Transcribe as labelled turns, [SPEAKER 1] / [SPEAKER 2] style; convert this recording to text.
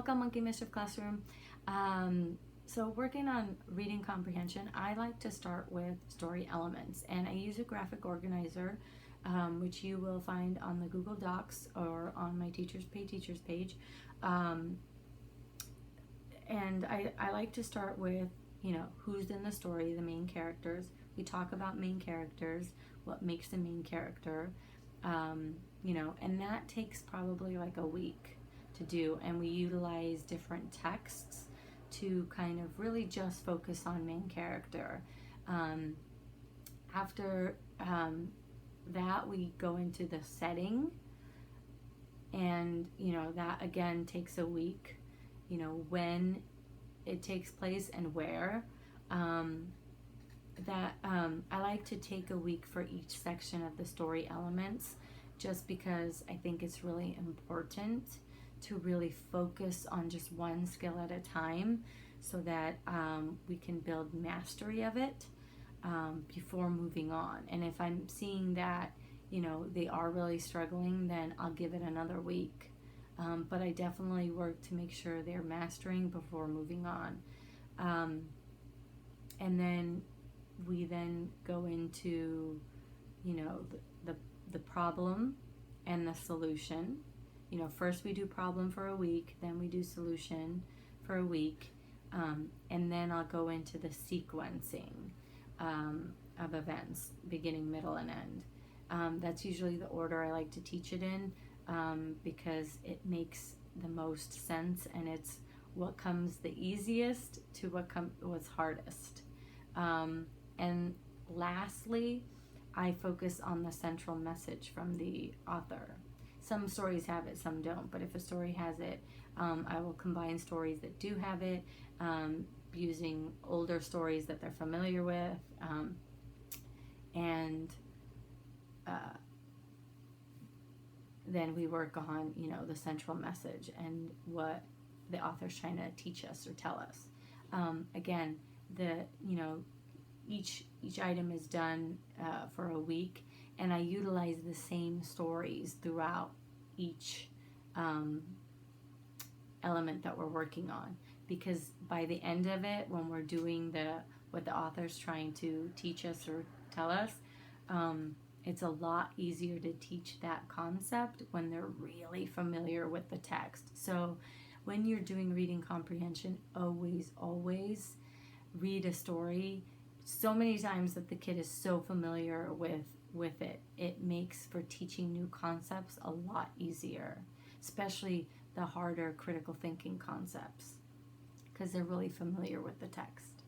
[SPEAKER 1] Welcome, Monkey Mischief Classroom. So working on reading comprehension, I like to start with story elements, and I use a graphic organizer, which you will find on the Google Docs or on my Teachers Pay Teachers page. And I like to start with, who's in the story, the main characters. We talk about main characters, what makes the main character, and that takes probably like a week to do, and we utilize different texts to kind of really just focus on main character. After that, we go into the setting, and that again takes a week, when it takes place and where. I like to take a week for each section of the story elements, just because I think it's really important to really focus on just one skill at a time, so that we can build mastery of it before moving on. And if I'm seeing that they are really struggling, then I'll give it another week. But I definitely work to make sure they're mastering before moving on. And then we then go into the problem and the solution. First we do problem for a week, then we do solution for a week, and then I'll go into the sequencing of events, beginning, middle, and end. That's usually the order I like to teach it in, because it makes the most sense, and it's what comes the easiest to what's hardest. And lastly, I focus on the central message from the author. Some stories have it, some don't, but if a story has it, I will combine stories that do have it, using older stories that they're familiar with, and then we work on the central message and what the author's trying to teach us or tell us. Again, each item is done for a week, and I utilize the same stories throughout each element that we're working on, because by the end of it, when we're doing what the author's trying to teach us or tell us, it's a lot easier to teach that concept when they're really familiar with the text. So when you're doing reading comprehension, always read a story so many times that the kid is so familiar with it. It makes for teaching new concepts a lot easier, especially the harder critical thinking concepts, because they're really familiar with the text.